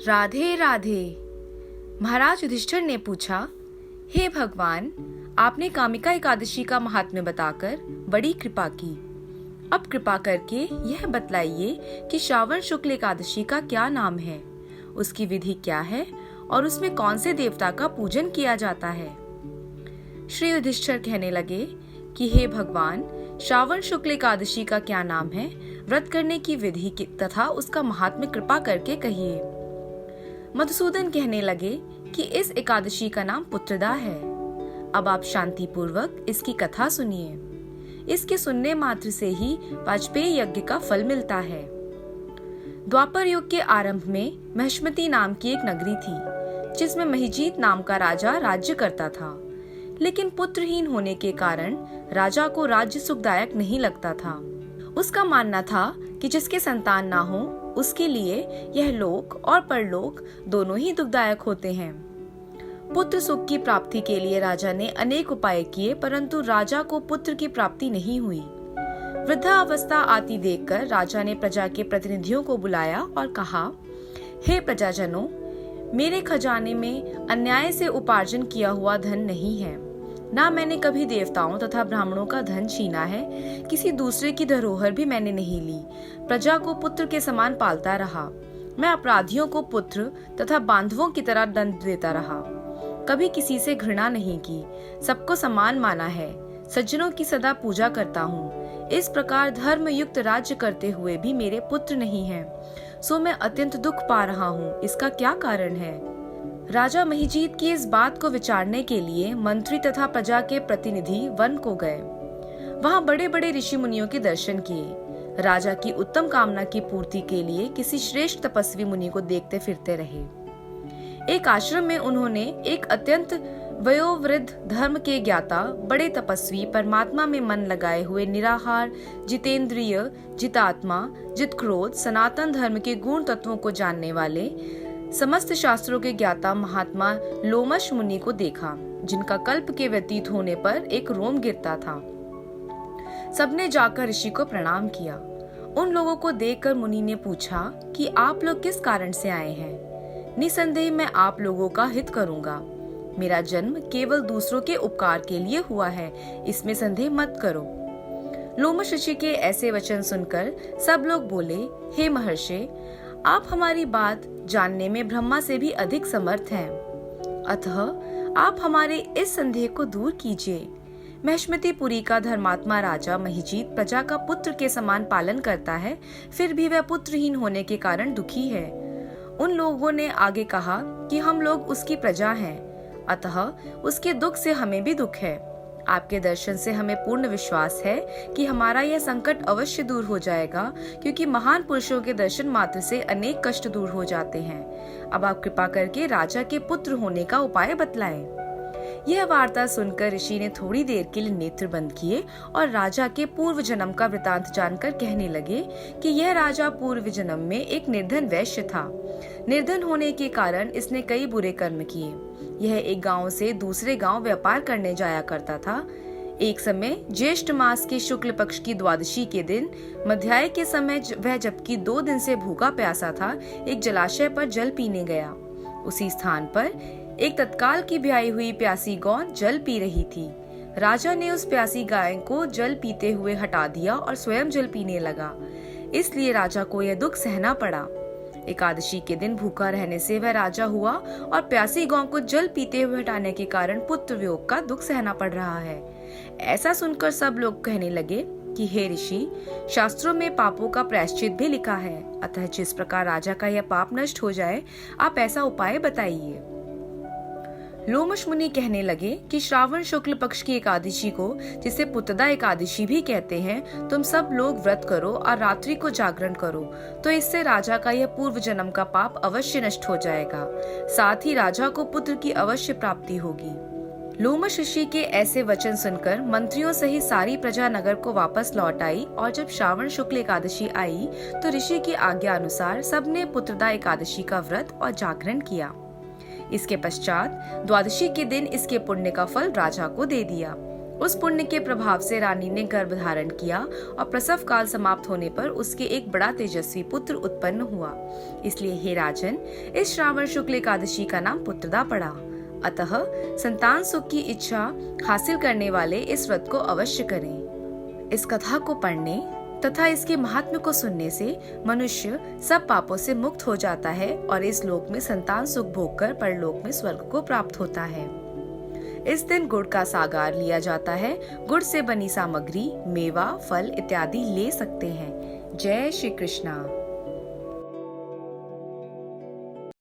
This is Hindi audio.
राधे राधे। महाराज युधिष्ठिर ने पूछा, हे भगवान, आपने कामिका एकादशी का महात्म्य बताकर बड़ी कृपा की। अब कृपा करके यह बतलाइए कि श्रावण शुक्ल एकादशी का क्या नाम है, उसकी विधि क्या है और उसमें कौन से देवता का पूजन किया जाता है। श्री युधिष्ठिर कहने लगे कि हे भगवान, श्रावण शुक्ल एकादशी का क्या नाम है, व्रत करने की विधि तथा उसका महात्म्य कृपा करके कहिए। मधुसूदन कहने लगे कि इस एकादशी का नाम पुत्रदा है। अब आप शांति पूर्वक इसकी कथा सुनिए। इसके सुनने मात्र से ही वाजपेयी यज्ञ का फल मिलता है। द्वापर युग के आरंभ में महिष्मती नाम की एक नगरी थी, जिसमें महिजीत नाम का राजा राज्य करता था। लेकिन पुत्रहीन होने के कारण राजा को राज्य सुखदायक नहीं लगता था। उसका मानना था कि जिसके संतान ना हो, उसके लिए यह लोक और परलोक दोनों ही दुखदायक होते हैं। पुत्र सुख की प्राप्ति के लिए राजा ने अनेक उपाय किए, परंतु राजा को पुत्र की प्राप्ति नहीं हुई। वृद्धावस्था आती देखकर राजा ने प्रजा के प्रतिनिधियों को बुलाया और कहा, हे प्रजाजनों, मेरे खजाने में अन्याय से उपार्जन किया हुआ धन नहीं है। ना मैंने कभी देवताओं तथा ब्राह्मणों का धन छीना है, किसी दूसरे की धरोहर भी मैंने नहीं ली। प्रजा को पुत्र के समान पालता रहा। मैं अपराधियों को पुत्र तथा बांधवों की तरह दंड देता रहा। कभी किसी से घृणा नहीं की, सबको समान माना है। सज्जनों की सदा पूजा करता हूँ। इस प्रकार धर्म युक्त राज्य करते हुए भी मेरे पुत्र नहीं है, सो मैं अत्यंत दुख पा रहा हूँ। इसका क्या कारण है? राजा महिजीत की इस बात को विचारने के लिए मंत्री तथा प्रजा के प्रतिनिधि वन को गए। वहां बड़े बड़े ऋषि मुनियों के दर्शन किए। राजा की उत्तम कामना की पूर्ति के लिए किसी श्रेष्ठ तपस्वी मुनि को देखते फिरते रहे। एक आश्रम में उन्होंने एक अत्यंत वयोवृद्ध धर्म के ज्ञाता, बड़े तपस्वी, परमात्मा में मन लगाए हुए, निराहार, जितेंद्रिय, जितात्मा, जितक्रोध, सनातन धर्म के गुण तत्वों को जानने वाले, समस्त शास्त्रों के ज्ञाता महात्मा लोमश मुनि को देखा, जिनका कल्प के व्यतीत होने पर एक रोम गिरता था। सबने जाकर ऋषि को प्रणाम किया। उन लोगों को देखकर मुनि ने पूछा कि आप लोग किस कारण से आए हैं। निसंदेह मैं आप लोगों का हित करूंगा। मेरा जन्म केवल दूसरों के उपकार के लिए हुआ है, इसमें संदेह मत करो। लोमश ऋषि के ऐसे वचन सुनकर सब लोग बोले, हे महर्षि, आप हमारी बात जानने में ब्रह्मा से भी अधिक समर्थ हैं। अतः आप हमारे इस संदेह को दूर कीजिए। महिष्मतीपुरी का धर्मात्मा राजा महिजीत प्रजा का पुत्र के समान पालन करता है, फिर भी वह पुत्रहीन होने के कारण दुखी है। उन लोगों ने आगे कहा कि हम लोग उसकी प्रजा हैं, अतः उसके दुख से हमें भी दुख है। आपके दर्शन से हमें पूर्ण विश्वास है कि हमारा यह संकट अवश्य दूर हो जाएगा, क्योंकि महान पुरुषों के दर्शन मात्र से अनेक कष्ट दूर हो जाते हैं। अब आप कृपा करके राजा के पुत्र होने का उपाय बतलाएं। यह वार्ता सुनकर ऋषि ने थोड़ी देर के लिए नेत्र बंद किए और राजा के पूर्व जन्म का वृतांत जानकर कहने लगे कि यह राजा पूर्व जन्म में एक निर्धन वैश्य था। निर्धन होने के कारण इसने कई बुरे कर्म किए। यह एक गांव से दूसरे गांव व्यापार करने जाया करता था। एक समय ज्येष्ठ मास के शुक्ल पक्ष की द्वादशी के दिन मध्याह्न के समय वह जबकि 2 दिन से भूखा प्यासा था, एक जलाशय पर जल पीने गया। उसी स्थान पर एक तत्काल की ब्याई हुई प्यासी गौ जल पी रही थी। राजा ने उस प्यासी गाय को जल पीते हुए हटा दिया और स्वयं जल पीने लगा। इसलिए राजा को यह दुख सहना पड़ा। एकादशी के दिन भूखा रहने से वह राजा हुआ और प्यासी गौ को जल पीते हुए हटाने के कारण पुत्र वियोग का दुख सहना पड़ रहा है। ऐसा सुनकर सब लोग कहने लगे कि हे ऋषि, शास्त्रों में पापों का प्रायश्चित भी लिखा है, अतः जिस प्रकार राजा का यह पाप नष्ट हो जाए, आप ऐसा उपाय बताइए। लोमश मुनि कहने लगे कि श्रावण शुक्ल पक्ष की एकादशी को, जिसे पुत्रदा एकादशी भी कहते हैं, तुम सब लोग व्रत करो और रात्रि को जागरण करो, तो इससे राजा का यह पूर्व जन्म का पाप अवश्य नष्ट हो जाएगा। साथ ही राजा को पुत्र की अवश्य प्राप्ति होगी। लोमश ऋषि के ऐसे वचन सुनकर मंत्रियों सहित सारी प्रजा नगर को वापस लौट आई और जब श्रावण शुक्ल एकादशी आई तो ऋषि की आज्ञा अनुसार सबने पुत्रदा एकादशी का व्रत और जागरण किया। इसके पश्चात द्वादशी के दिन इसके पुण्य का फल राजा को दे दिया। उस पुण्य के प्रभाव से रानी ने गर्भ धारण किया और प्रसव काल समाप्त होने पर उसके एक बड़ा तेजस्वी पुत्र उत्पन्न हुआ। इसलिए हे राजन, इस श्रावण शुक्ल एकादशी का नाम पुत्रदा पड़ा। अतः संतान सुख की इच्छा हासिल करने वाले इस व्रत को अवश्य करें। इस कथा को पढ़ने तथा इसके महात्म्य को सुनने से मनुष्य सब पापों से मुक्त हो जाता है और इस लोक में संतान सुख भोगकर परलोक में स्वर्ग को प्राप्त होता है। इस दिन गुड़ का सागार लिया जाता है। गुड़ से बनी सामग्री, मेवा, फल इत्यादि ले सकते हैं। जय श्री कृष्णा।